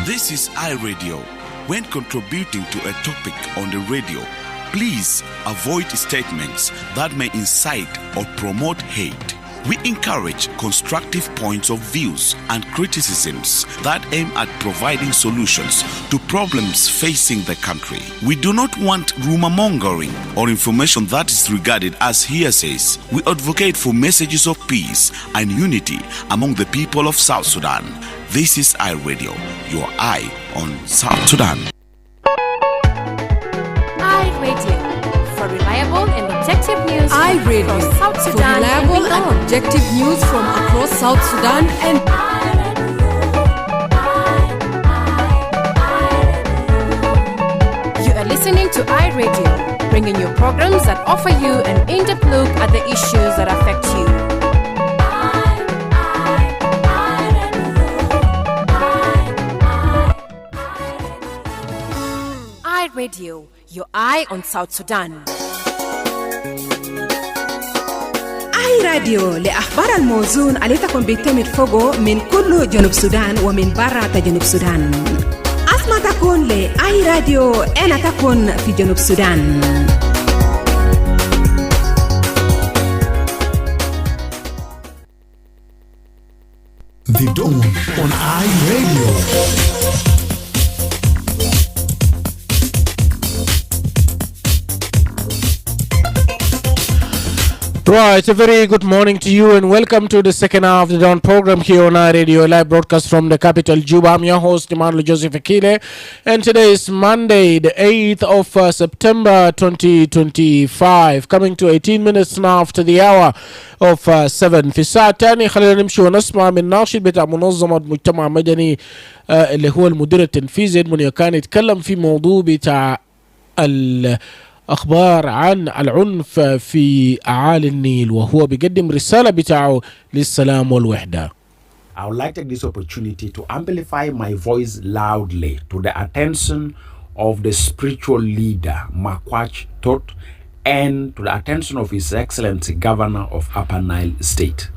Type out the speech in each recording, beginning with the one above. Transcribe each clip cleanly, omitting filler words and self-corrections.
This is iRadio. When contributing to a topic on the radio, please avoid statements that may incite or promote hate. We encourage constructive points of views and criticisms that aim at providing solutions to problems facing the country. We do not want rumor mongering or information that is regarded as hearsays. We advocate for messages of peace and unity among the people of South Sudan. This is iRadio, your eye on South Sudan. iRadio, for reliable and objective news iRadio, from South for Sudan reliable and objective news from across South Sudan and You are listening to iRadio, bringing you programs that offer you an in-depth look at the issues that affect you. iRadio, your eye on South Sudan. راديو لأخبار الموزون اللي تكون بيتم فوقه من كل جنوب السودان ومن برا جنوب السودان. أسمع تكون لأي راديو أنا تكون في جنوب السودان. The Dawn on iRadio. Right, a very good morning to you and welcome to the second half of the Dawn program here on our radio, live broadcast from the capital, Juba. I'm your host, Emmanuel Joseph Akile, and today is Monday, the 8th of September 2025, coming to 18 minutes now after the hour of 7. في الساعة الثانية خلينا نمشي ونسمع من ناشد بتاع منظمة مجتمع مدني اللي هو المدير التنفيذي من كان يتكلم في موضوع بتاع أخبار عن العنف في أعالي النيل وهو بيقدم رسالة بتاعه للسلام والوحدة. I would like to take this opportunity to amplify my voice loudly to the attention of the spiritual leader, Makwach Tot, and to the attention of His Excellency Governor of Upper Nile State.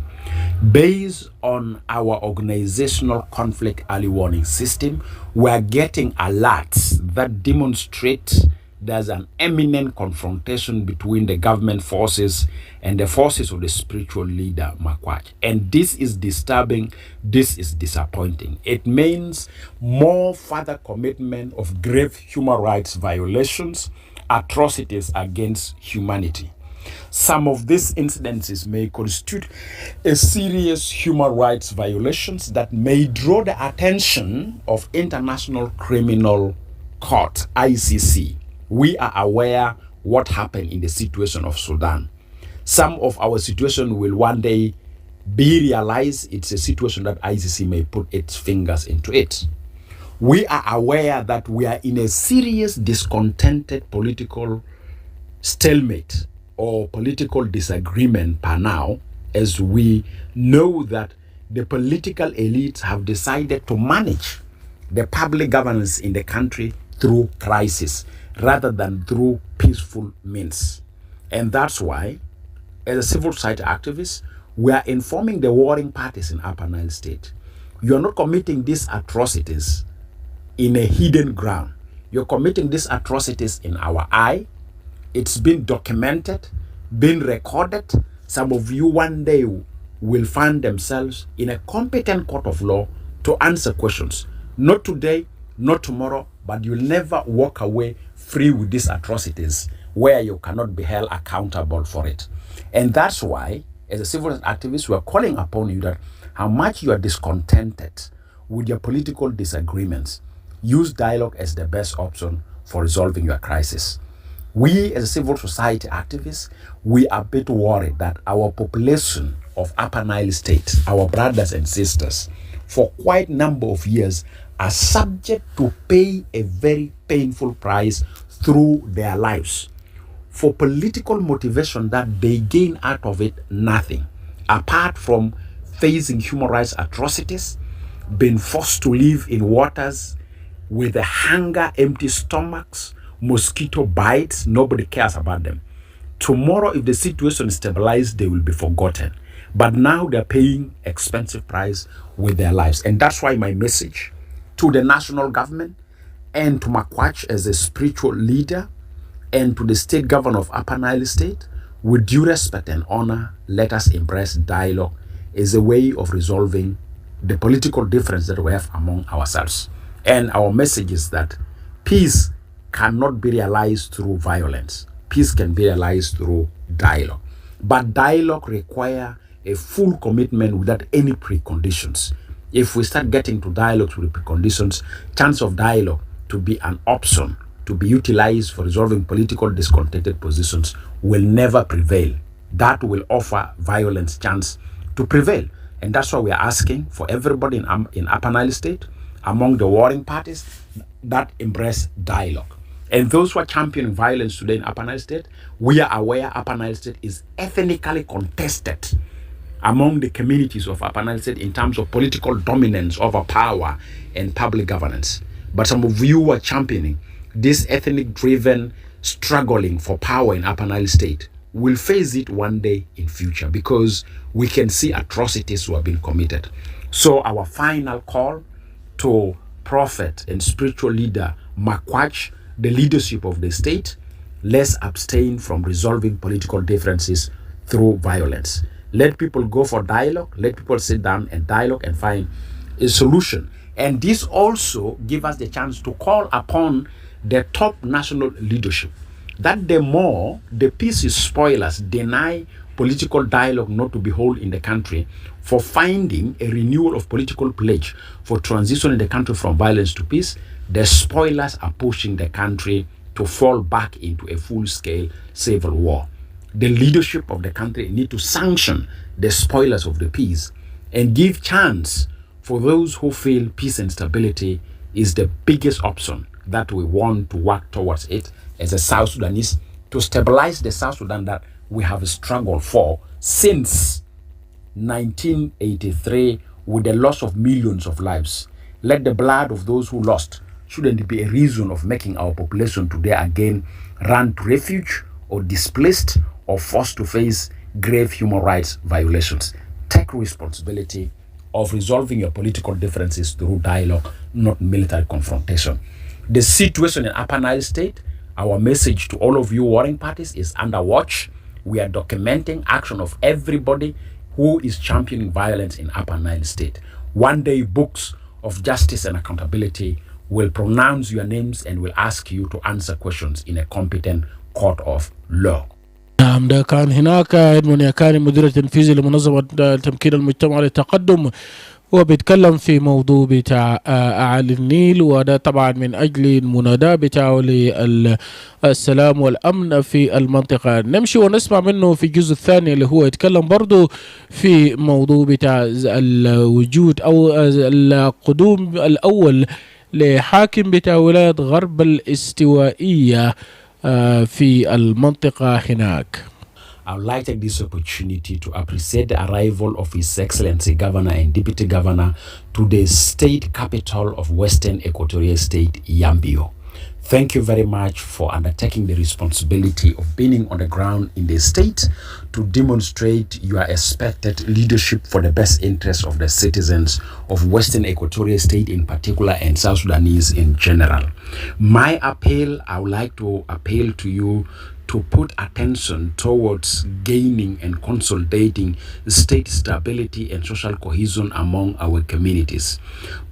Based on our organizational conflict early warning system, we are getting alerts that demonstrate there's an imminent confrontation between the government forces and the forces of the spiritual leader, Makwach. And this is disturbing, this is disappointing. It means more further commitment of grave human rights violations, atrocities against humanity. Some of these incidences may constitute a serious human rights violations that may draw the attention of International Criminal Court, ICC. We are aware what happened in the situation of Sudan. Some of our situation will one day be realized. It's a situation that ICC may put its fingers into it. We are aware that we are in a serious discontented political stalemate or political disagreement per now, as we know that the political elites have decided to manage the public governance in the country through crisis rather than through peaceful means. And that's why, as a civil society activist, we are informing the warring parties in Upper Nile State. You are not committing these atrocities in a hidden ground. You're committing these atrocities in our eye. It's been documented, been recorded. Some of you one day will find themselves in a competent court of law to answer questions. Not today, not tomorrow, but you'll never walk away free with these atrocities where you cannot be held accountable for it. And that's why, as a civil activist, we are calling upon you that how much you are discontented with your political disagreements, use dialogue as the best option for resolving your crisis. We, as a civil society activists, we are a bit worried that our population of Upper Nile State, our brothers and sisters, for quite a number of years, are subject to pay a very painful price through their lives for political motivation that they gain out of it nothing, apart from facing human rights atrocities, being forced to live in waters with a hunger, empty stomachs, mosquito bites. Nobody cares about them. Tomorrow, if the situation is stabilized, they will be forgotten. But now they're paying expensive price with their lives. And that's why my message to the national government and to Makwach as a spiritual leader and to the state governor of Upper Nile State, with due respect and honor, let us embrace dialogue as a way of resolving the political difference that we have among ourselves. And our message is that peace cannot be realized through violence. Peace can be realized through dialogue. But dialogue requires a full commitment without any preconditions. If we start getting to dialogue with preconditions, chance of dialogue to be an option to be utilized for resolving political discontented positions will never prevail. That will offer violence chance to prevail. And that's why we are asking for everybody in Upper Nile State, among the warring parties, that embrace dialogue. And those who are championing violence today in Upper Nile State, we are aware Upper Nile State is ethnically contested among the communities of Upper Nile State in terms of political dominance over power and public governance. But some of you are championing this ethnic-driven struggling for power in Upper Nile State. Will face it one day in future because we can see atrocities who have been committed. So our final call to prophet and spiritual leader Makwach, the leadership of the state, let's abstain from resolving political differences through violence. Let people go for dialogue. Let people sit down and dialogue and find a solution. And this also gives us the chance to call upon the top national leadership that the more the peace spoilers deny political dialogue not to be held in the country for finding a renewal of political pledge for transition in the country from violence to peace, the spoilers are pushing the country to fall back into a full-scale civil war. The leadership of the country need to sanction the spoilers of the peace and give chance for those who feel peace and stability is the biggest option that we want to work towards it as a South Sudanese, to stabilize the South Sudan that we have struggled for since 1983 with the loss of millions of lives. Let the blood of those who lost shouldn't be a reason of making our population today again run to refuge or displaced or forced to face grave human rights violations. Take responsibility of resolving your political differences through dialogue, not military confrontation. The situation in Upper Nile State, our message to all of you warring parties is under watch. We are documenting action of everybody who is championing violence in Upper Nile State. One day, books of justice and accountability will pronounce your names and will ask you to answer questions in a competent court of law. نعم، ده كان هناك إدمون يكاني مدير التنفيذي لمنظمة تمكين المجتمع للتقدم، هو بيتكلم في موضوع بتاع أعالي النيل، وده طبعا من أجل المناداة بتاعه للسلام والأمن في المنطقة. نمشي ونسمع منه في الجزء الثاني اللي هو يتكلم برضو في موضوع بتاع الوجود أو القدوم الأول لحاكم بتاع ولاية غرب الاستوائية في المنطقة هناك. I would like to take this opportunity to appreciate the arrival of His Excellency Governor and Deputy Governor to the state capital of Western Equatorial State, Yambio. Thank you very much for undertaking the responsibility of being on the ground in the state to demonstrate your expected leadership for the best interests of the citizens of Western Equatorial State in particular and South Sudanese in general. My appeal, I would like to appeal to you to put attention towards gaining and consolidating state stability and social cohesion among our communities,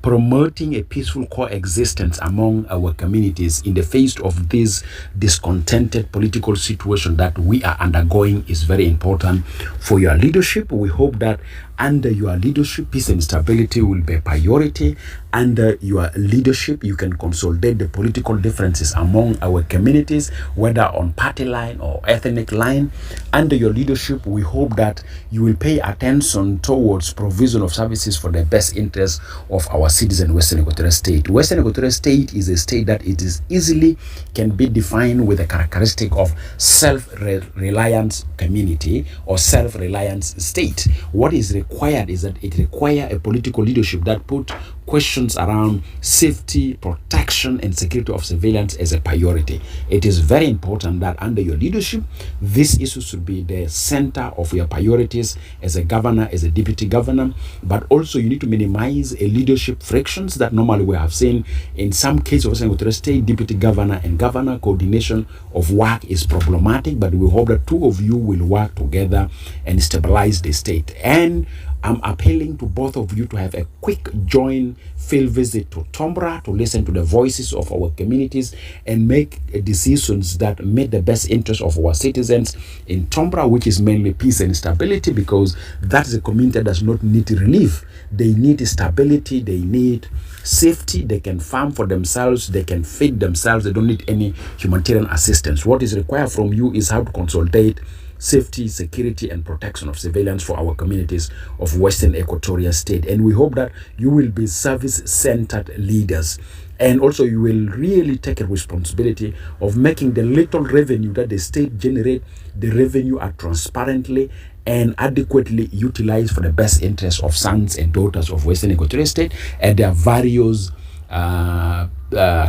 promoting a peaceful coexistence among our communities in the face of this discontented political situation that we are undergoing is very important for your leadership. We hope that under your leadership, peace and stability will be a priority. Under your leadership, you can consolidate the political differences among our communities, whether on party line or ethnic line. Under your leadership, we hope that you will pay attention towards provision of services for the best interests of our citizens in Western Equatorial State. Western Equatorial State is a state that it is easily can be defined with a characteristic of self-reliance community or self-reliance state. What is required is that it requires a political leadership that put questions around safety, protection, protection and security of civilians as a priority. It is very important that under your leadership, this issue should be the center of your priorities as a governor, as a deputy governor, but also you need to minimize a leadership frictions that normally we have seen in some cases of Western State. Deputy governor and governor coordination of work is problematic, but we hope that two of you will work together and stabilize the state. And I'm appealing to both of you to have a quick joint field visit to Tombra to listen to the voices of our communities and make decisions that meet the best interest of our citizens in Tombra, which is mainly peace and stability, because that is a community that does not need relief. They need stability, they need safety, they can farm for themselves, they can feed themselves, they don't need any humanitarian assistance. What is required from you is how to consolidate safety, security, and protection of civilians for our communities of Western Equatoria State. And we hope that you will be service-centered leaders. And also you will really take a responsibility of making the little revenue that the state generate, the revenue are transparently and adequately utilized for the best interest of sons and daughters of Western Equatoria State and their various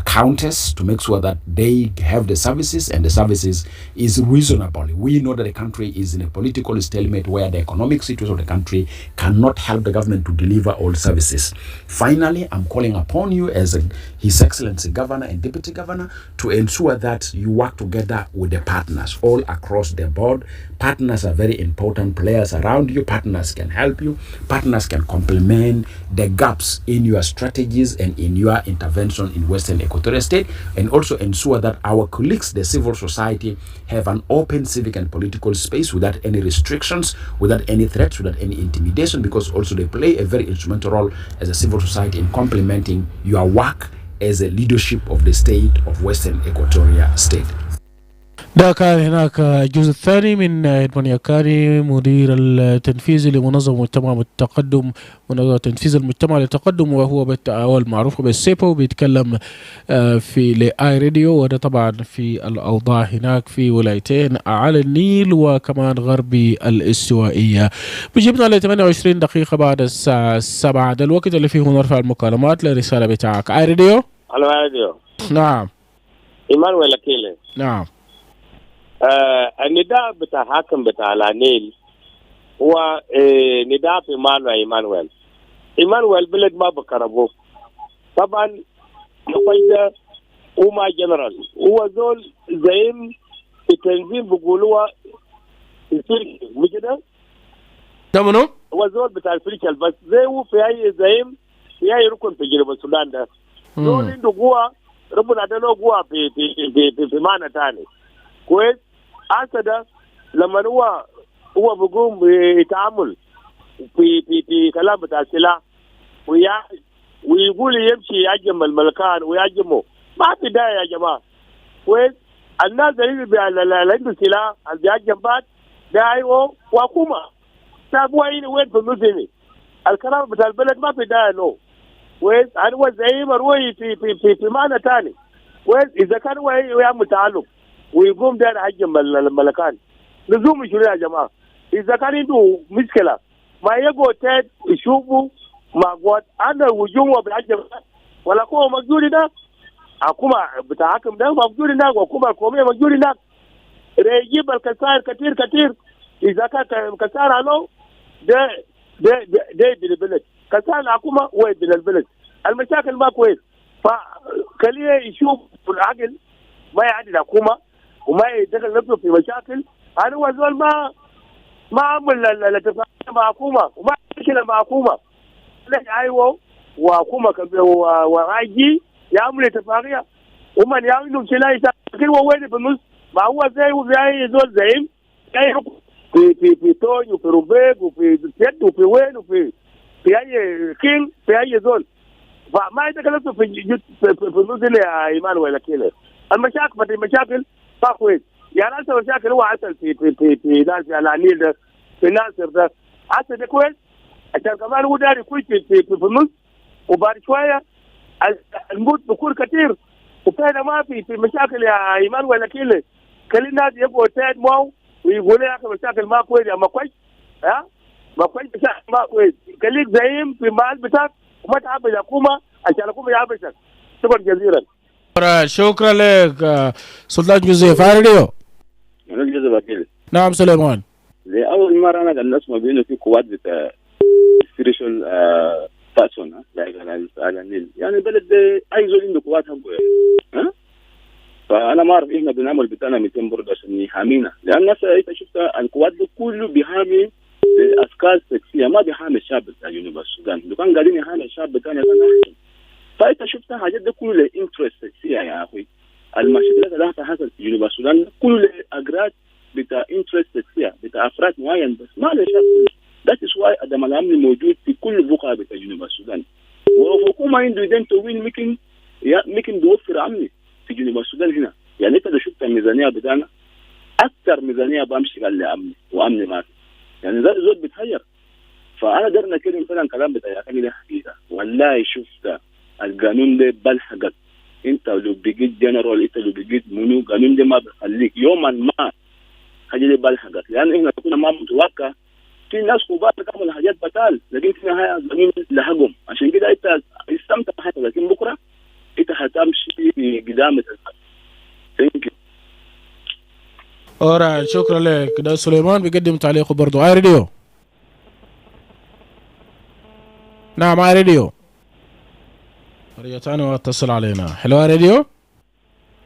counters, to make sure that they have the services and the services is reasonable. We know that the country is in a political stalemate where the economic situation of the country cannot help the government to deliver all services. Finally, I'm calling upon you as His Excellency Governor and Deputy Governor to ensure that you work together with the partners all across the board. Partners are very important players around you. Partners can help you. Partners can complement the gaps in your strategies and in your intervention in Western Equatoria State, and also ensure that our colleagues, the civil society, have an open civic and political space without any restrictions, without any threats, without any intimidation, because also they play a very instrumental role as a civil society in complementing your work as a leadership of the state of Western Equatoria State. ده كان هناك الجزء الثاني من إدمانيا كاري مدير التنفيذي لمنظمة مجتمع التقدم، منظمة تنفيذ المجتمع للتقدم، وهو المعروف بالسيبو، بيتكلم في لآي راديو، وده طبعا في الأوضاع هناك في ولايتين على النيل وكمان غربي الاستوائية. بيجيبنا ل 28 دقيقة بعد الساعة 7، ده الوقت اللي فيه نرفع المكالمات للرسالة بتاعك. آي راديو. الو راديو. نعم. إيمانويل أكيله. نعم. النداء بتاع حاكم بتاع النيل هو نداء في معنى إيمانويل بلد ما بكربوه طبعا نقيده وما جنرال هو زول زعيم التنظيم بيقولوها الفريق مش كده؟ ده منو؟ هو زول بتاع الفريق بس زي هو في أي زعيم في أي ركن في جنوب السودان ده زول عنده قوة ربنا اداله قوة في معنى ثاني كويس. هذا لما هو بيقوم بتعامل في كلام بتاع السلاح ويقول يمشي يهاجم الملكان ويهاجمه، ما في داعي يا جماعه. كويس. الناس اللي عنده سلاح اللي بيهاجم بعد داعي وحكومه تابعوا وين في النزل الكلام بتاع البلد ما في داعي له. كويس. هو زعيم روي في معنى ثاني. كويس. اذا كان هو يعمل تعلق ويقوم ده يهاجم الملكان لزوم شنو يا جماعه؟ اذا كان عنده مشكله ما يقعد يشوفوا مع قوات انا هجوم بيهاجم ولا قوه موجوده ده حكومه بتاع حكم ده موجود هناك وحكومه القوميه موجود هناك يجيب الكسائر كثير. اذا كان كسائر عنه ده يدي البلد، كسائر الحكومه هو يدي البلد. المشاكل ما كويس، فخليه يشوف العقل ما يعدي الحكومه وما يدخل نفسه في مشاكل. هذا هو زول ما عمل الاتفاقيه مع حكومه وما مشكله مع حكومه. ايوه وحكومه وراجي يعمل اتفاقيه ومن يعملوا شيء لكن هو وين في النص؟ ما هو زي زول زعيم جاي في توني وفي روبيك وفي سيد وفي وين وفي اي كينج في اي زول، فما يتكلموا في النص يا ايمانويل أكيله. المشاكل ما كويس. يعني هسه المشاكل هو حصل في ناس على النيل ده، في ناصر ده هسه ده كويس عشان كمان هو داري كويس في النص، وبعد شويه الموت بكون كثير وفينا ما في مشاكل يا ايمانويل أكيله. خلي الناس يبقوا تاد ماو ويقولوا يا اخي مشاكل ما كويس يا ما كويس، ما كويس مشاكل ما كويس. خليك زعيم في المال بتاعك وما تعبش الحكومه عشان الحكومه يعبشك. شكرا جزيلا. شكرا لك سلطان جوزيف. راديو أنا جوزيف أكيل. نعم سليمان. لأول مرة أنا قاعد نسمع بأنه في قوات بتاع spiritual person على النيل، يعني بلد أي زول عنده قوات حقه يعني. فأنا ما أعرف إحنا بنعمل بتاعنا 200 برضه عشان يحامينا، لأن الناس أنت شفت القوات دي كله بيحامي أفكار سكسية، ما بيحامي الشعب بتاع جنوب السودان. لو كان قاعدين يحامي الشعب بتاعنا كان أحسن. فأنت شفت حاجات دي كله لإنترست سكسية يا أخوي. المشكلات اللي حصلت في جنوب السودان كله لأجراض بتاع انترست سكسية بتاع أفراد معين بس، ما له شرط. That is why عدم الأمن موجود في كل بقعة بتاع جنوب السودان. والحكومة عنده يدين طويل ممكن بيوفر أمن في جنوب السودان هنا. يعني أنت لو شفت الميزانية بتاعنا أكثر ميزانية بمشي قال لي أمن وأمن ما في، يعني ذات زود بتهير. فأنا درنا كلمة مثلا كلام بتاع أكيله حقيقة. والله شفت القانون ده بلحقك أنت لو بقيت جنرال، أنت لو بقيت منو، القانون ده ما بيخليك يوما ما حاجة دي بالحاجات، لأن إحنا كنا ما متوقع في ناس كبار تعمل حاجات بتال، لكن في النهاية القانون لحقهم. عشان كده أنت استمتع حتى، لكن بكرة أنت هتمشي في قدامة الحق. Thank you. أورا شكرا لك. ده سليمان بيقدم تعليقه برضو. راديو نعم راديو قرية تاني واتصل علينا. حلو راديو.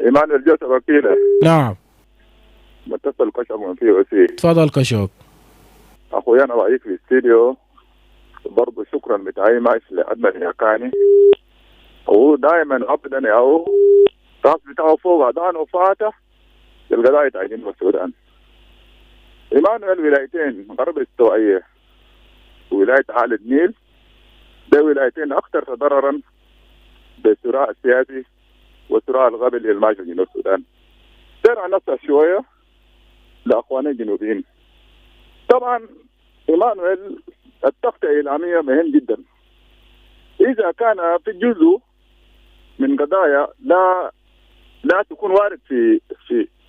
إيمانويل جوزيف أكيله. نعم متصل كشك من فيه وسي. تفضل كشك. أخويا أنا رأيك في الاستديو برضو شكرا بتاعي ماشي لأدنى الياكاني، ودائما أبدا ياهو راس بتاعه فوق أدان وفاتح القضايا بتاع جنوب السودان. إيمانويل ولايتين غرب استوائية ولاية عالي النيل، ده ولايتين أكثر تضررا بالصراع السياسي والصراع القبلي الماشي في جنوب السودان. ترى نفسها شوية لأخواني الجنوبيين. طبعا إيمانويل التغطية الإعلامية مهم جدا. إذا كان في جزء من قضايا لا تكون وارد في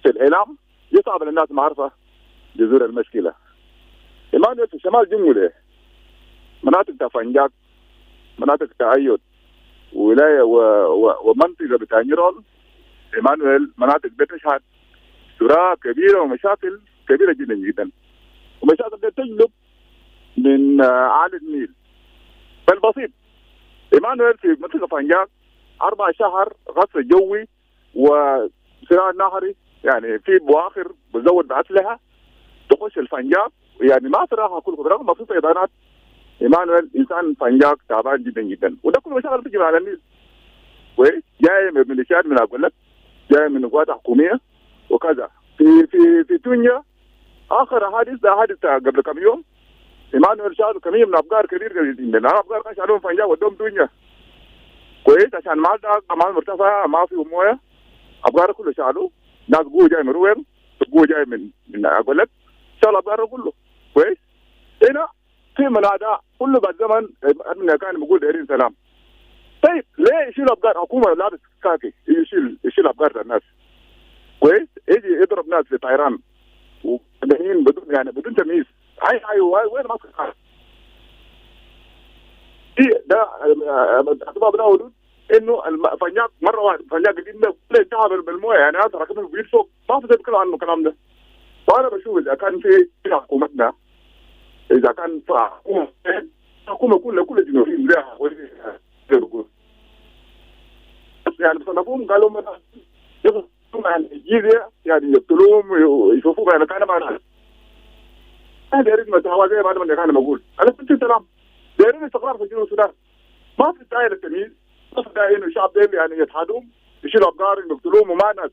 الإعلام، يصعب للناس معرفة جذور المشكلة. إيمانويل في شمال جنوب مناطق تفنجاك، مناطق تأيد، ولاية ومنطقة بتاع نيرول، إيمانويل مناطق بتشهد صراع كبيرة ومشاكل كبيرة جدا جدا، ومشاكل تجلب من عالي النيل. فالبسيط إيمانويل في منطقة فنجاك 4 شهر غصب جوي وصراع نهري، يعني في بواخر بزود بأسلحة تخش الفنجاك، يعني ما صراحة كل قدرات مبسوطة إدارات. إيمانويل إنسان فنجاك تعبان جدا جدا، وده كل مشاكل تجي على النيل. كويس، جاي من ميليشيات من أقول لك، جاي من قوات حكومية وكذا. في تونيا آخر حادث قبل كم يوم، إيمانويل شالوا كمية من أبقار كبير جدا. الأبقار كان شالوهم فنجاك ودوم تونيا. كويس، عشان مال مرتفع ما في مويه، أبقار كله شالوا. ناس قوة جاي من روين، قوة جاي من أقول لك، شالوا أبقار كله. كويس، هنا في منادى كله بعد زمن أبنى كان بيقول دايرين سلام. طيب ليه يشيل أبقار؟ حكومة لابس كاكي يشيل أبقار الناس. كويس، يجي يضرب ناس في طيران وبدين بدون تمييز. وين ماسك ده أسباب له حدود إنه الفنجاك مرة واحدة فنجاك قديم ده كله انتهى بالمويه، يعني هذا ركبوا بيد فوق ما في يتكلم عنه الكلام ده. فأنا بشوف إذا كان في حكومتنا، إذا كان حكومة كل جنوبين لها يقول يعني بصنفوهم قالوا من يعني الجيزة يعني يقتلوهم ويشوفوهم يعني كان معنا. هذا يريد متهوى زي بعد ما كان بقول أنا كنت سلام يريد استقرار في جنوب السودان. ما في داعي للتمييز، ما في داعي إنه الشعب ده يعني يتحادون يشيلوا أبقار يقتلوهم وما ناس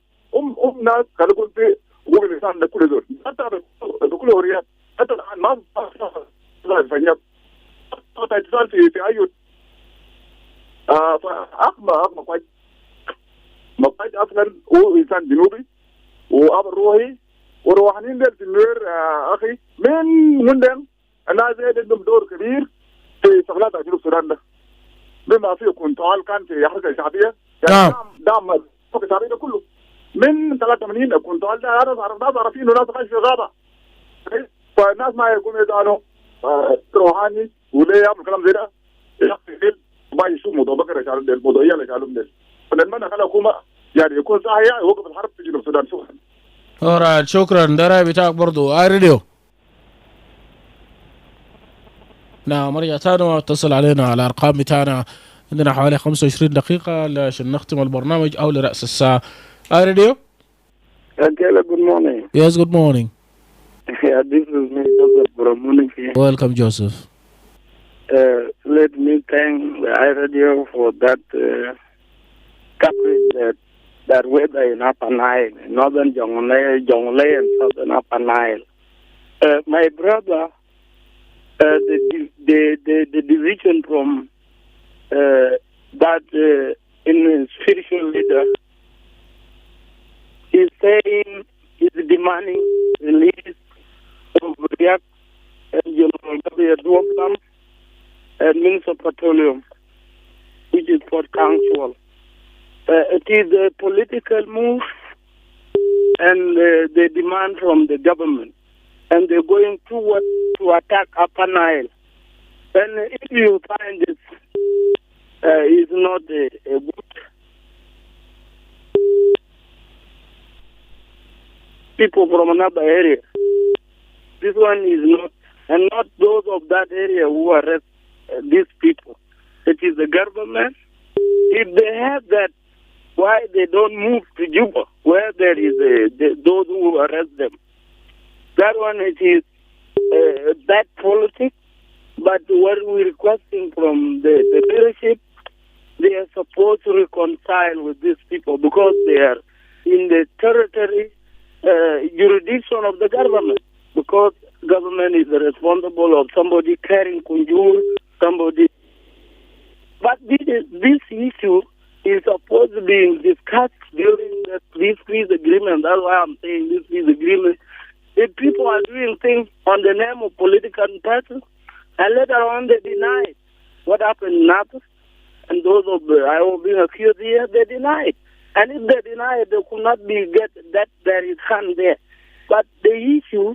ناس خلوا يكون في حقوق الإنسان ده كل زول، حتى بكل حريات. حتى الآن ما في فنيات اتصال في أيود. فأخما كويس مقايد أصلا هو إنسان جنوبي وأب الروحي وروحانيين ديل في النوير. أخي من دين الناس دي عندهم دور كبير في شغلات جنوب السودان ده، بما فيه كنترول كان في حركة الشعبية يعني دعم الحركة الشعبية ده كله من 83. الكنترول ده ناس عارفين وناس عايش في الغابة. فالناس ما يقوموا يدانوا روحاني وليه يعمل كلام زي ده يحكي وما يشوف موضوع بكر يشعلهم ديل موضوعية يشعلهم ديل. ونتمنى أن الحكومة يعني يكون صحيح يوقف الحرب في جنوب السودان. شكرا. alright شكرا. ده رأي بتاعك برضو. راديو. نعم مرجع تاني واتصل علينا على الأرقام بتاعنا. عندنا حوالي 25 دقيقة عشان نختم البرنامج أو لرأس الساعة. راديو. Akile, good morning. Yes, good morning. Yeah, this is me, Joseph. Good morning. Welcome, Joseph. Let me thank the iRadio for that coverage that weather in Upper Nile, northern Jonglei and southern Upper Nile. My brother, the division from that in spiritual leader is saying, is demanding release of React and General Gabriel Dwokam and Minister of Petroleum, which is Port Council. It is a political move and they demand from the government. And they're going toward to attack Upper Nile. And if you find this is not a good people from another area. This one is not, and not those of that area who arrest these people. It is the government. If they have that, why they don't move to Juba, where there is those who arrest them? That one it is that politics. But what we're requesting from the leadership, they are supposed to reconcile with these people because they are in the territory jurisdiction of the government, because government is responsible of somebody carrying kunjur, somebody. But this issue is supposed to be discussed during this peace agreement. That's why I'm saying this peace agreement. If people are doing things on the name of political persons, and later on they deny it. What happened in Naples, and those of the IO being accused here, they deny it. And if they deny it, they could not be get that there is hand there. But the issue,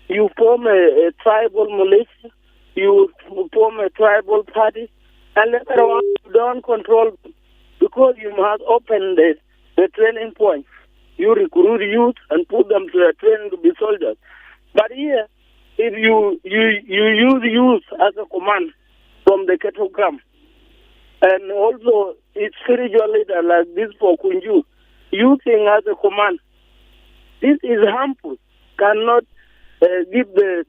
you form a tribal militia, you form a tribal party, and later on you don't control them, because you must open the training points. You recruit youth and put them to a training to be soldiers. But here, if you use youth as a command from the cattle camp, and also it's spiritual leader like this for Kunju, using as a command, this is harmful. Cannot give the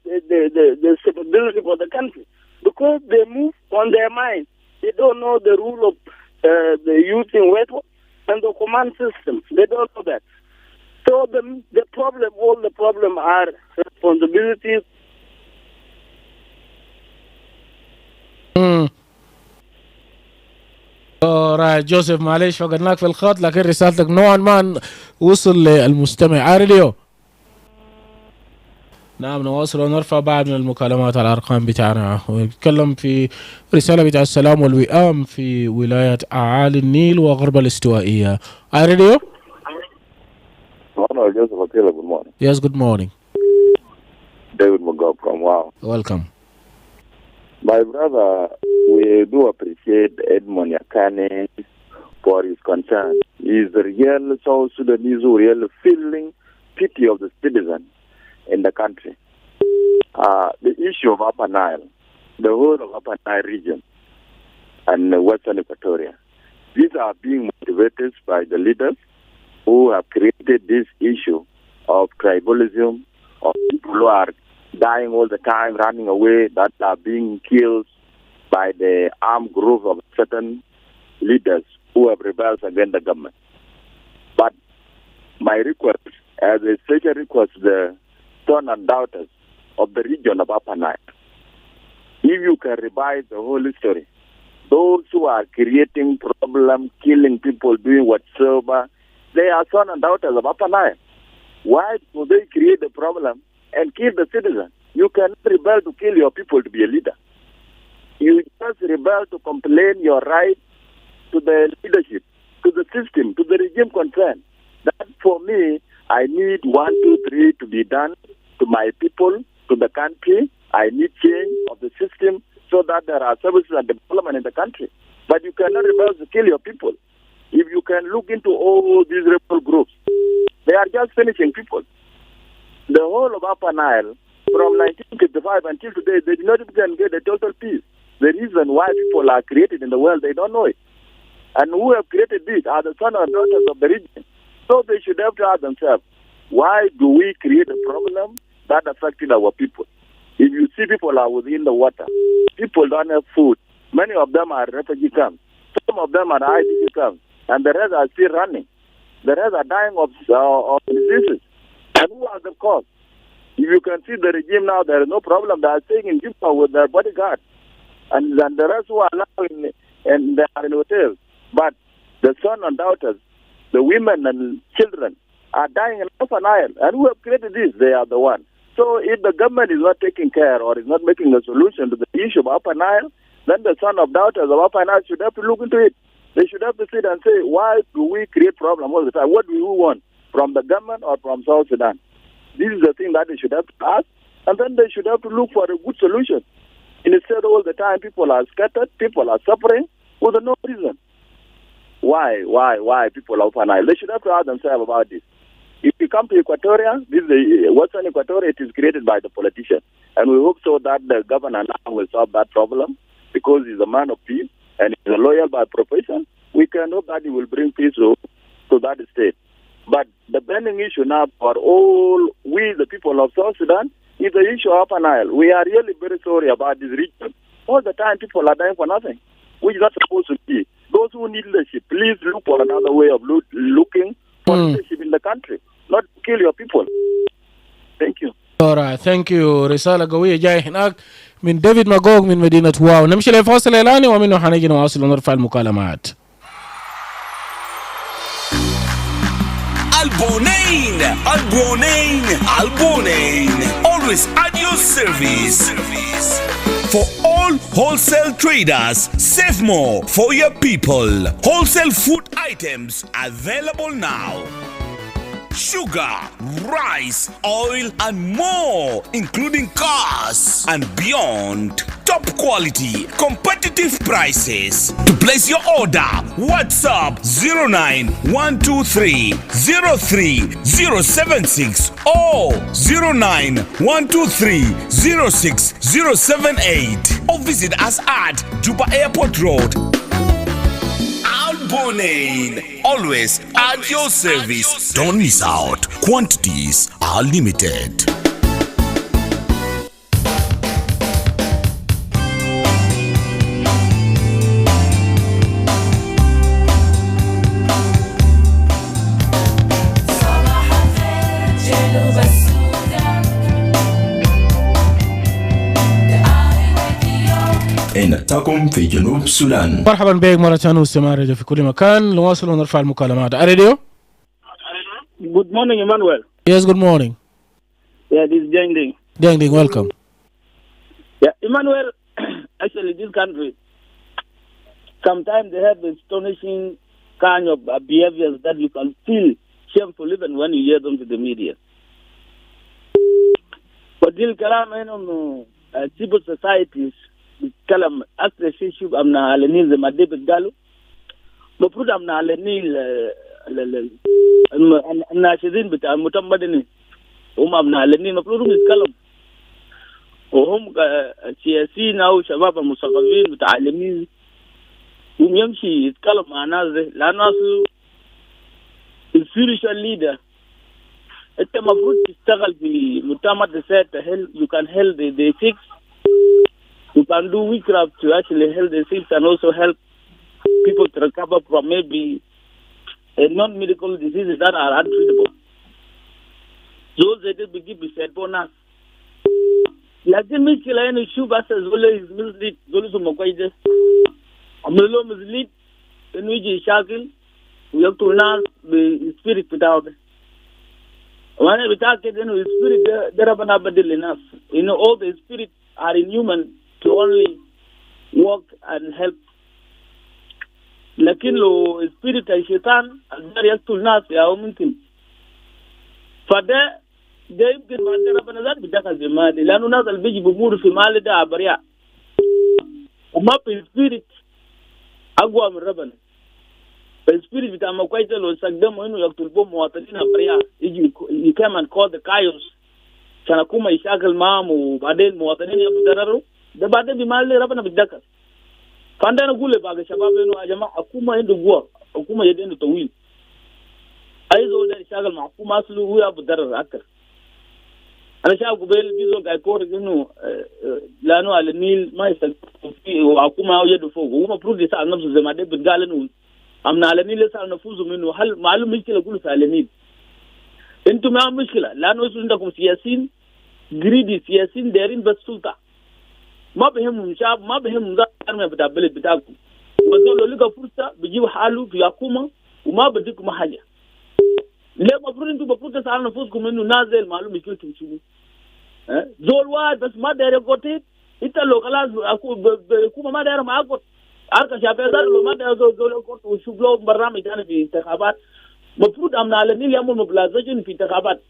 stability for the country, because they move on their mind. They don't know the rule of the using weapons and the command system. They don't know that. So the problem, all the problem are responsibilities. رايت جوزيف، معلش فقدناك في الخط، لكن رسالتك نوعا ما وصل للمستمع. راديو. نعم نواصل ونرفع بعض من المكالمات على الارقام بتاعنا، ونتكلم في رساله بتاع السلام والوئام في ولايه اعالي النيل وغرب الاستوائيه. راديو. Joseph Akile, good morning. Yes, good morning. David Mugab from Wow. Welcome. My brother, we do appreciate Edmund Yakane for his concern. He's a real South Sudanese who really feeling pity of the citizen in the country. The issue of Upper Nile, the whole of Upper Nile region and Western Equatoria, these are being motivated by the leaders who have created this issue of tribalism, of people who are dying all the time, running away, that are being killed by the armed group of certain leaders who have rebelled against the government. But my request, as a special request, the sons and daughters of the region of Upper Nile, if you can revise the whole history, those who are creating problems, killing people, doing whatsoever, they are sons and daughters of Upper Nile. Why do they create the problem and kill the citizen? You cannot rebel to kill your people to be a leader. You just rebel to complain your right to the leadership, to the system, to the regime concerned. That for me, I need 1, 2, 3 to be done to my people, to the country. I need change of the system so that there are services and development in the country. But you cannot rebel to kill your people. if you can look into all these rebel groups, they are just finishing people. The whole of Upper Nile, from 1955 until today, they did not even get a total peace. The reason why people are created in the world, they don't know it. And who have created this are the sons and daughters of the region. So they should have to ask themselves, why do we create a problem that affected our people? If you see people are within the water, people don't have food. Many of them are refugee camps. Some of them are IDP camps. And the rest are still running. The rest are dying of diseases. And who are the cause? If you can see the regime now, there is no problem. They are staying in Juba with their bodyguards. And the rest who are now they are in hotels. But the sons and daughters, the women and children are dying in Upper Nile. And who have created this? They are the ones. So if the government is not taking care or is not making a solution to the issue of Upper Nile, then the sons of daughters of Upper Nile should have to look into it. They should have to sit and say, why do we create problems all the time? What do we want from the government or from South Sudan? This is the thing that they should have to ask, and then they should have to look for a good solution. Instead, all the time, people are scattered, people are suffering with no reason. Why people are Upper Nile? They should have to ask themselves about this. If you come to Equatoria, this is the Western Equatoria, it is created by the politician. And we hope so that the governor now will solve that problem because he's a man of peace and he's a lawyer by profession. We can hope that he will bring peace to that state. But the burning issue now for all we, the people of South Sudan, is the issue of Upper Nile. We are really very sorry about this region. All the time people are dying for nothing, which is not supposed to be. Those who need leadership, please look for another way of looking for leadership in the country, not kill your people. Thank you. All right, thank you. رسالة قوية جاي هناك من ديفيد ماغوغ من مدينة واو. نمشي لفاصل إعلاني ومنه حنيجي نواصل ونرفع المكالمات. Albonain. Always at your service. For all wholesale traders, save more for your people. Wholesale food items available now. Sugar, rice, oil, and more, including cars and beyond. Top quality, competitive prices. To place your order, WhatsApp 09123 03076 or 09123 06078 or visit us at Juba Airport Road. Albonain, always at your service. Don't miss out. Quantities are limited. تقوم في جنوب السودان. مرحبا بك مرة ثانية واستمرارية في كل مكان. نواصل ونرفع المكالمات. راديو. Good morning, Emmanuel. Yes, good morning. Yeah, this is Ding. Ding, welcome. Yeah, Emmanuel, actually this country, sometimes they have astonishing kind of behaviors that you can feel shameful even when you hear them to the media. But this civil societies كلام أكثر شيء أمنا على النيل زي ما ديفيد قالوا مفروض أمنا على النيل الناشدين بتاع المتمدنين هم أمنا على النيل مفروض هم يتكلم وهم سياسيين أو شباب المثقفين متعلمين هم يمشي يتكلم مع ناس لأن ناس spiritual leader أنت مفروض تشتغل في مؤتمر you can help the sick. You can do witchcraft to actually help the sick and also help people to recover from maybe non-medical diseases that are untreatable. Those that they begin to set bonus. Like the Michela and Shuba says, is mislead, those who Mokaide. Amelo mislead, in which is shackle, we have to learn the spirit without it. When we talk again with spirit, there are not enough. You know, all the spirits are inhuman to only work and help. لكن لو spirit الشيطان أقدر يقتل الناس أو ممكن. فده يمكن ما عندنا ربنا ذات بدخل في مالي لأنه الناس اللي بيجي بمور في مالي ده عبرياء. وما في spirit أقوى من ربنا. السبيريت بتاع مكويت لو استخدموا انه يقتلوا مواطنين ابرياء يجي يكمن كود كايوس عشان حكومه يشاغل معهم وبعدين مواطنين يتضرروا ده بعدين بمال ربنا بيتذكر. فانا اقول لبعض الشباب انه يا جماعه حكومه عنده قوه، حكومه يدين طويل. اي زول ده يشتغل مع حكومه اصله هو بيتضرر اكثر. انا شايف قبل في زول قاعد يقول انه لانه على النيل ما يستخدم فيه وحكومه يده فوق، هو المفروض يسال نفسه زي ما ده بتقال انه امنا على النيل يسال نفوسه منه هل معلوم مشكله يقولوا على النيل. انتم ما مشكله لانه عندكم سياسيين جريدي، سياسيين دايرين بس سلطه، ما بهمهم شعب، ما بهمهم ذات بتاع البلد بتاعكم. وزول لو لقى فرصه بيجيب حاله في حكومه وما بديكم حاجه. ليه المفروض انتم المفروض تسالوا نفوسكم انه نازل معلوم مشكلتكم شنو؟ زول واحد بس ما داير يقوتي، انت لو خلاص الحكومه ما دايره معاك اركا شافي لو ما داير زول يقوت ويشوف له برنامج ثاني في انتخابات. المفروض امنا على النيل يعمل موبلايزيشن في انتخابات.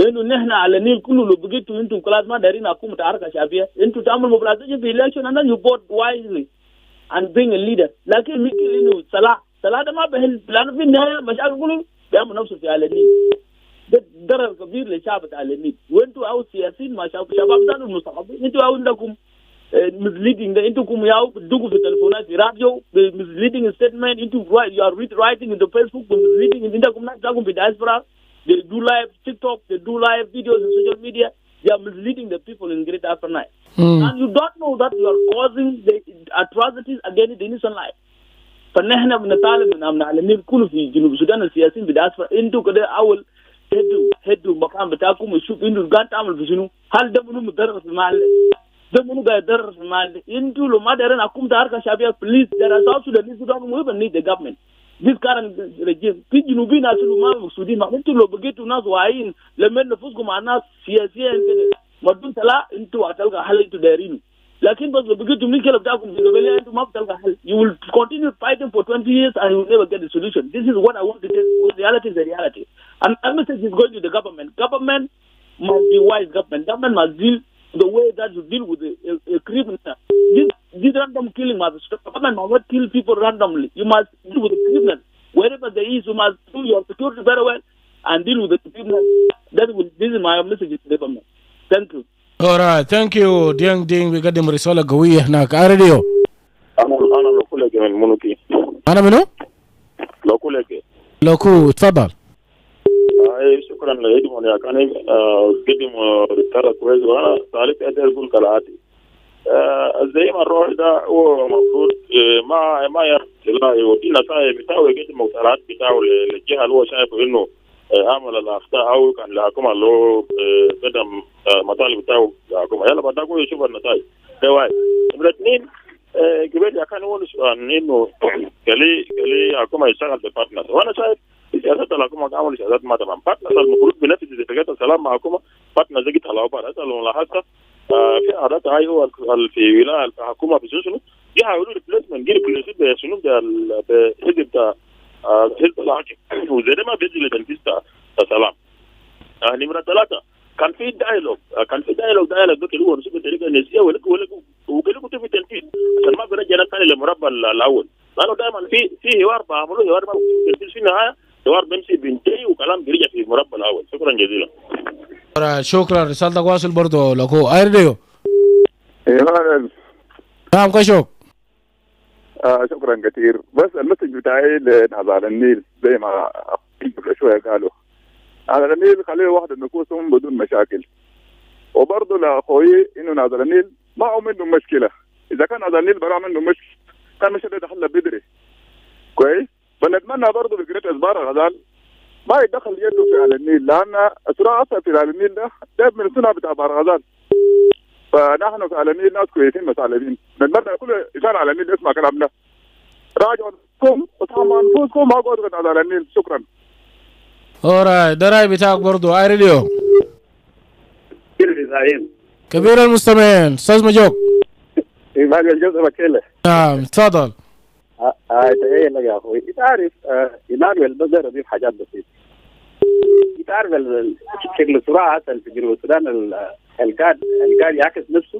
انه نحن على النيل كله لو بقيتوا انتم خلاص ما دايرين حكومه اركا شافيه، انتم تعملوا موبلايزيشن في election and then you vote wisely and being a leader. لكن ممكن انه صلاح ده ما بهل لانه في النهايه مشاكل كله بيعمل نفسه في على النيل. ده ضرر كبير للشعب على النيل. وانتوا او سياسيين ما شباب ذاتهم المستقبلين انتوا او عندكم misleading ده انتوا ياو بتدقوا في التليفونات في راديو misleading statement انتوا you are writing in the Facebook misleading عندكم ناس تلاقوا في diaspora they do live TikTok, they do live videos in social media, they are misleading the people in Great After Night. And you don't know that you are causing the atrocities against the innocent life. فنحن بنطالب من امن على النيل كله في جنوب السودان السياسيين بالدياسبرا انتوا كده اول هدوا المكان بتاعكم وشوف انتوا قاعد تعمل في شنو؟ هل ده منو متضرر في المال؟ ده منو قاعد يتضرر في المال؟ انتوا لو ما دارين حكومه حركه شعبيه بليز there are South Sudanese who don't even need the government. This current regime في جنوبيين اصلوا ما مقصودين، انتوا لو بقيتوا ناس واعيين لما نفوسكم مع ناس سياسيين كده ما دون لا انتوا هتلقى حل انتوا دايرينه. لكن بس لو بقيتوا المشكله بتاعكم في القبليه انتوا ما بتلقى حل. You will continue fighting for 20 years and you will never get a solution. This is what I want to tell you. Reality is the reality. And the message is going to the government. Government must be wise. Government must deal the way that you deal with a criminal. This random killing must stop. Government must not kill people randomly. You must deal with the criminal. Wherever there is, you must do your security very well and deal with the criminal. This is my message to the government. Thank you. Alright, thank you ديانج دينج. بيقدم رسالة قوية هناك. راديو أنا لوكولك من منوكي. أنا منو؟ لوكولك. لوكو تفضل. شكرا لكم يا كاني قدم رسالة كويس وأنا سالت أقول كلامي. زي ما الروح ده هو مفروض ما يرتلا يودي نتائج بتاعه يقدم مقترحات بتاعه للجهة اللي هو شايفه إنه عمل الأخطاء أو كان الحكومة اللي قدم مطالب بتاعه الحكومة يلا بدأوا يشوف النتائج. ده واحد. نمرة اثنين قبل يا كان هو سؤال إنه كلي الحكومة يشتغل ببارتنر وأنا شايف سياسات الحكومة عملوا سياسات ما تمام. بارتنر المفروض بنفذ اتفاقيات السلام مع الحكومة. بارتنر زي على بعض هذا لو لاحظت في عادات هاي هو في ولاية الحكومة بشنو جه يقولوا ريبليسمنت جه ريبليسمنت بشنو ده بحزب ده حزب الحاكم وزي ده ما بيجي لتنفيذ السلام. نمرة ثلاثة كان في دايلوج ده كده هو نسبة طريقة نسية وكده كنت في تنفيذ عشان ما بنرجع ثاني للمربع الأول لأنه دائما في حوار بعملوه حوار ما تنفيذ في النهاية حوار بيمشي بينتهي وكلام بيرجع في المربع الأول. شكرا جزيلا. شكرا رسالتك واصل برضه لكو ايرديو. نعم كشوك. شكرا كثير. بس المسج بتاعي لناس على النيل زي ما شويه قالوا على النيل خليه واحد نفوسهم بدون مشاكل. وبرضه لاخوي انه ناس على النيل ما هو منه مشكله. اذا كان ناس على النيل برا منه مشكله كان مش هيدا حل بدري. كويس؟ فنتمنى برضه بقريت اسبار غزال ما يدخل يده في على النيل لان الصراع اصلا في على النيل ده من الصنع بتاع بحر غزال. فنحن في على النيل ناس كويسين مسالمين. نتمنى كل انسان على النيل يسمع كلامنا. راجعوا انفسكم وصحوا انفسكم ما قعدوا على النيل. شكرا. اوراي ده راي بتاعك برضه ايرديو. كبير المستمعين استاذ مجوك. إيمانويل جوزيف أكيله. نعم تفضل. تخيل يا اخوي تعرف إيمانويل بقدر اضيف حاجات بسيطه. تعرف شكل الصراع في جنوب السودان القاعد يعكس نفسه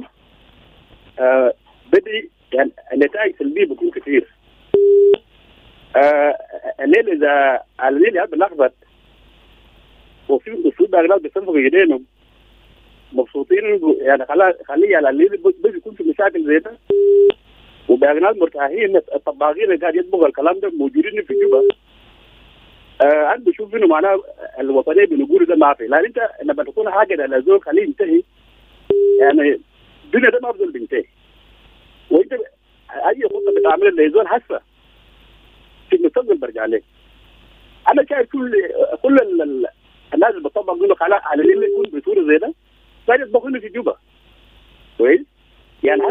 بدي يعني النتائج سلبيه بتكون كثير. الليل اذا الليل يا بالاخضر وفي اسود اغلب بيصنفوا بايدينهم مبسوطين يعني خليه على الليل بس يكون في مشاكل زي ده وباغناس مرتاحين. الطباخين اللي قاعد يطبخوا الكلام ده موجودين في جوبا. انا بشوف انه معناه الوطنيه بنقول ده ما في، لان انت لما تكون حاجه على زول خليه ينتهي يعني الدنيا ده ما بزول بينتهي. وانت اي خطه بتعملها لزول حسه في المستقبل برجع لك. انا شايف كل الناس اللي بتطبق منه على اللي يكون بصوره زي ده صار يطبخوا في جوبا كويس. يعني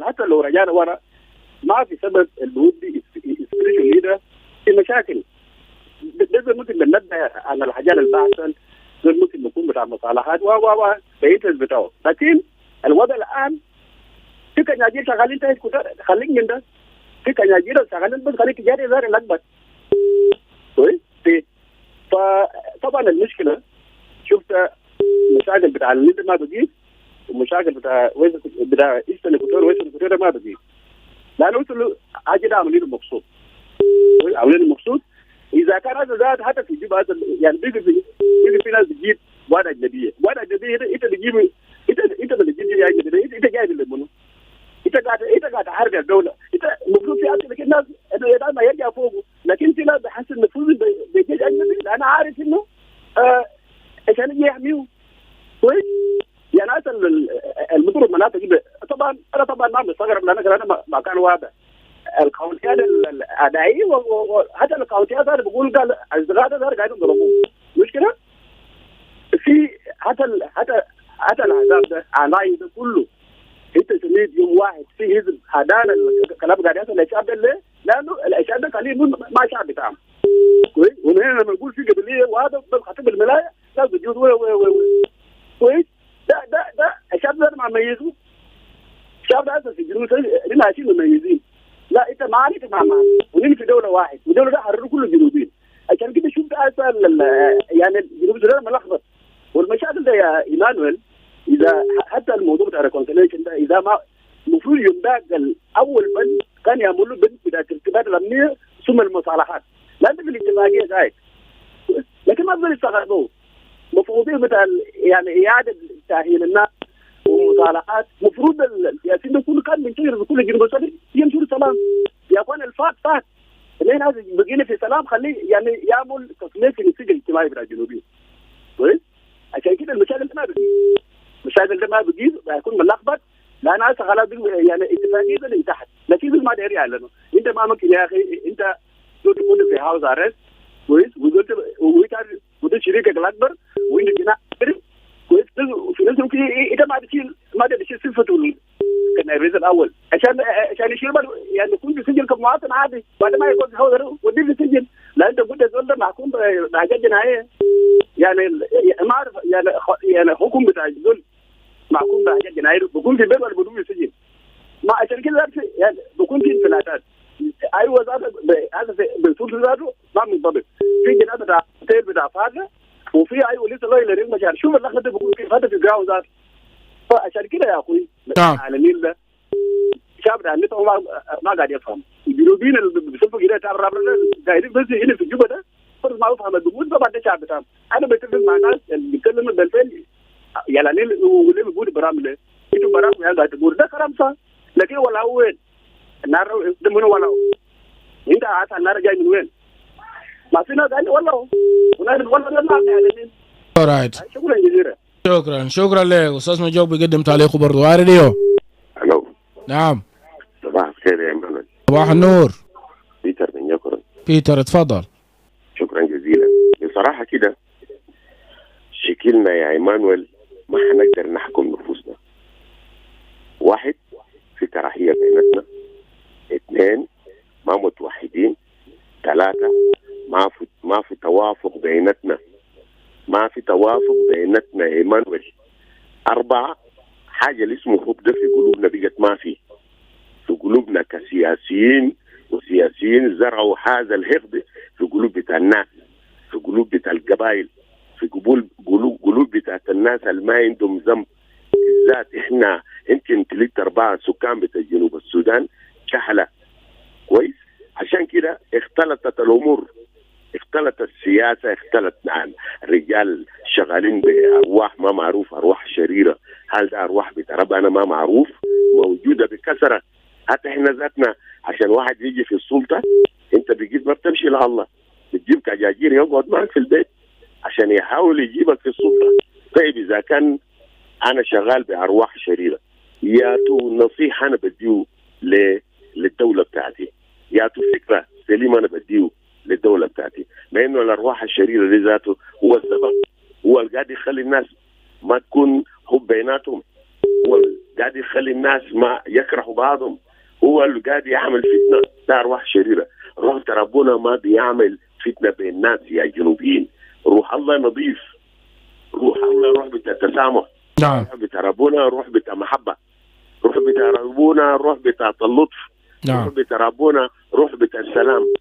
حتى لو رجعنا ورا ما في سبب الوجود سبيريتوال ليدر في مشاكل. ده ممكن بننبه على الحاجات اللي بحصل، ده ممكن يكون بتاع مصالحات و بيتز بتاعه. لكن الوضع الان في كنياجير شغالين تحت خليك من ده، في كنياجير شغالين بس خليك تجاري زار الاكبر كويس. فطبعا المشكله شفت مشاكل بتاع الليدر ما بقيت، ومشاكل بتاع ايسترن اكوتور ويسترن اكوتور ما بقيت، لانه وصلوا حاجه ده عاملين مبسوط مبسوط. اذا كان هذا ذات حتى في جيب هذا يعني بيجي في ناس بتجيب واد اجنبيه انت بتجيب انت بتجيب يا اجنبي، انت جاي منه، انت قاعد تحارب الدوله. انت المفروض في اصل الناس انه ما يرجع فوقه، لكن في ناس بحس المفروض بيجي اجنبي. انا عارف انه عشان يجي يحميه كويس. يعني اصلا المطر المناطق دي طبعا انا ما مستغرب، لان انا ما كان واضح الكاونتيات الادائيه وحتى الكاونتيات هذا بقول قال الزغاده هذا قاعدين يضربوه مش كده. في حتى العذاب ده عناي ده كله انت سميت يوم واحد في حزب هدانا الكلام قاعد يحصل للشعب ده ليه؟ لانه الشعب ده قليل ما شعب بتاعهم كويس. ومن هنا لما نقول في قبليه وهذا بس خطيب الملايه ناس بتجوز كويس. ده الشعب ده ما ميزوه. الشعب ده اساسا في الجنوب لنا عايشين مميزين. لا انت ما عارف ونين في دوله واحد والدوله ده حرروا كل الجنوبيين. عشان كده شفت يعني الجنوب السودان ملخبط. والمشاكل ده يا ايمانويل اذا حتى الموضوع بتاع الريكونسيليشن ده اذا ما المفروض يوم ده اول بند كان يعملوا بند بتاع الارتباط الامنيه ثم المصالحات، لان في الاتفاقيه قاعد لكن ما بقدر يستغربوه. مفروضين بتاع يعني اعاده تاهيل الناس ومصالحات. مفروض السياسيين كله كان منتشر في كل الجنوب السوداني يمشوا سلام يا اخوان. فات لين هذا بقينا في سلام خليه يعني يعمل تصنيف في السجن الاجتماعي بتاع الجنوبيين كويس. عشان كده المشاكل ده ما بقي هيكون ملخبط، لان هسه خلاص يعني اتفاقيه اللي تحت لكن ما داري يعلنوا. انت ما ممكن يا اخي انت تكون في هاوس ارست كويس وده شريكك الاكبر وانت جناح كويس. في ناس ممكن انت ما تشيل صفته كان الرئيس الاول عشان يشيل يعني يكون في سجن كمواطن عادي بعد ما يكون هو ودي في سجن. لا انت قلت الزول ده محكوم بحاجات جنائيه يعني ما اعرف يعني حكم بتاع الزول محكوم بحاجات جنائيه بيكون في البيت ولا بيكون في السجن. ما عشان كده يعني بيكون في انفلاتات. ايوه هذا بصوره ذاته ما منضبط. في جناح بتاع اوتيل بتاع فاضله وفي ايوه لسه الله يلريك مشاعر. شوف اللحظه ده بيكون كيف هذا في الجو ذاته. فعشان كده يا اخوي على النيل ده الشعب ده النت ما قاعد يفهم. الجنوبيين اللي بيشوفوا كده تعرف قاعدين بس هنا في الجوبه ده فرض ما يفهم الجمهور طبعا ده الشعب بتاعهم. انا بتفق مع ناس اللي بيتكلموا بالفعل يعني النيل وليه بيقولوا برامج انتوا برامج يا قاعد تقول ده كلام صح لكن ولا هو وين؟ النار ده منو ولا هو؟ انت عارف النار جاي من وين؟ ما في ناس قال والله هو وناس والله ما يعني. alright. شكرا جزيلا. شكرا لك استاذ مجاوب بيقدم تعليقه برضه. راديو. الو. نعم. صباح الخير يا ايمانويل. صباح النور. بيتر من يكرن. بيتر اتفضل. شكرا جزيلا. بصراحه كده شكلنا يا ايمانويل ما حنقدر نحكم نفوسنا. واحد في كراهيه بيناتنا، اثنين ما متوحدين، ثلاثه ما في توافق بيناتنا، ما في توافق بيناتنا يا ايمانويل. أربعة حاجة اللي اسمه حب ده في قلوبنا بقت ما في قلوبنا كسياسيين، وسياسيين زرعوا هذا الحقد في قلوب بتاع الناس، في قلوب بتاع القبائل، في قلوب بتاع الناس اللي ما عندهم ذنب. بالذات احنا يمكن 3/4 سكان بتاع جنوب السودان كحلة كويس. عشان كده اختلط اختلط السياسة، اختلط عن رجال شغالين بأرواح ما معروف، أرواح شريرة. هل ده أرواح بترب أنا ما معروف موجودة بكثرة. حتى احنا ذاتنا عشان واحد يجي في السلطة انت بتجيب ما بتمشي لله، بتجيب كجاجير يقعد معك في البيت عشان يحاول يجيبك في السلطة. طيب إذا كان أنا شغال بأرواح شريرة، ياتوا نصيحة أنا بديه للدولة بتاعتي، ياتوا فكرة سليمة أنا بديه للدولة بتاعتي، لأنه الأرواح الشريرة دي ذاته هو السبب، هو اللي قاعد يخلي الناس ما تكون حب بيناتهم، هو اللي قاعد يخلي الناس ما يكرهوا بعضهم، هو اللي قاعد يعمل فتنة. ده أرواح شريرة. روح ربنا ما بيعمل فتنة بين الناس يا جنوبيين. روح الله نظيف، روح الله روح بتاع التسامح، نعم. روح بتاع ربنا روح بتاع محبة، روح بتاع ربنا روح بتاع اللطف، نعم. روح بتاع ربنا روح بتاع السلام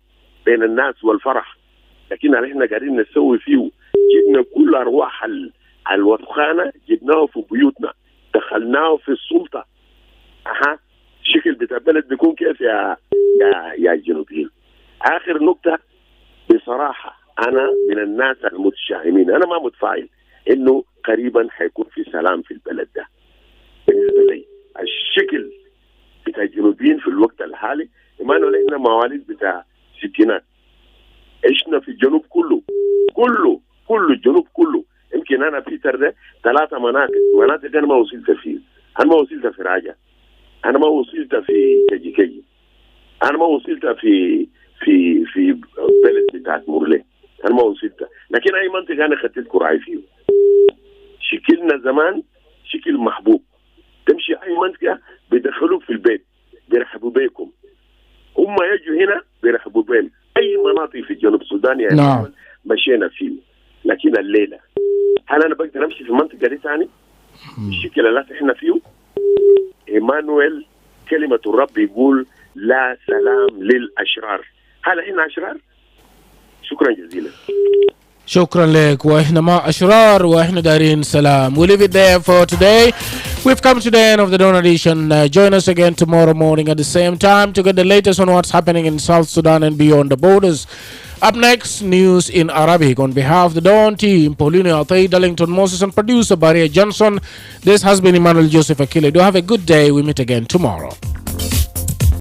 بين الناس والفرح. لكن احنا قاعدين نسوي فيه، جبنا كل أرواح الوسخانة جبناه في بيوتنا، دخلناه في السلطة. شكل بتاع البلد بيكون كيف يا جنوبيين. آخر نقطة، بصراحة أنا من الناس المتشائمين، أنا ما متفائل إنه قريبا حيكون في سلام في البلد ده. بالنسبة لي الشكل بتاع الجنوبيين في الوقت الحالي، إيمانويل إحنا مواليد بتاع ستينات، عشنا في الجنوب كله الجنوب كله. يمكن أنا بيتر ده 3 مناطق أنا ما وصلت فيه. أنا ما وصلت في راجع، أنا ما وصلت في كجي، أنا ما وصلت في بلد بتاعت مورلي، أنا ما وصلت. لكن أي منطقة أنا خدت كراعي فيه. شكلنا زمان شكل محبوب، تمشي أي منطقة بيدخلوك في البيت بيرحبوا بيكم، هم يجوا هنا بيرحبوا بهم. أي مناطق في جنوب السودان يعني نعم. مشينا فيه. لكن الليلة هل أنا بقدر أمشي في المنطقة دي تاني الشكل اللي احنا فيه؟ إيمانويل كلمة الرب يقول لا سلام للأشرار. هل احنا أشرار؟ شكرا جزيلا. شكرا لك. واحنا ما اشرار واحنا دارين سلام. We leave it there for today. We've come to the end of the Dawn edition. Join us again tomorrow morning at the same time to get the latest on what's happening in South Sudan and beyond the borders. Up next, news in Arabic. On behalf of the Dawn team, Paulina Altay, Darlington Moses, and producer Barry Johnson, this has been Emmanuel Joseph Akile. Do have a good day. We meet again tomorrow.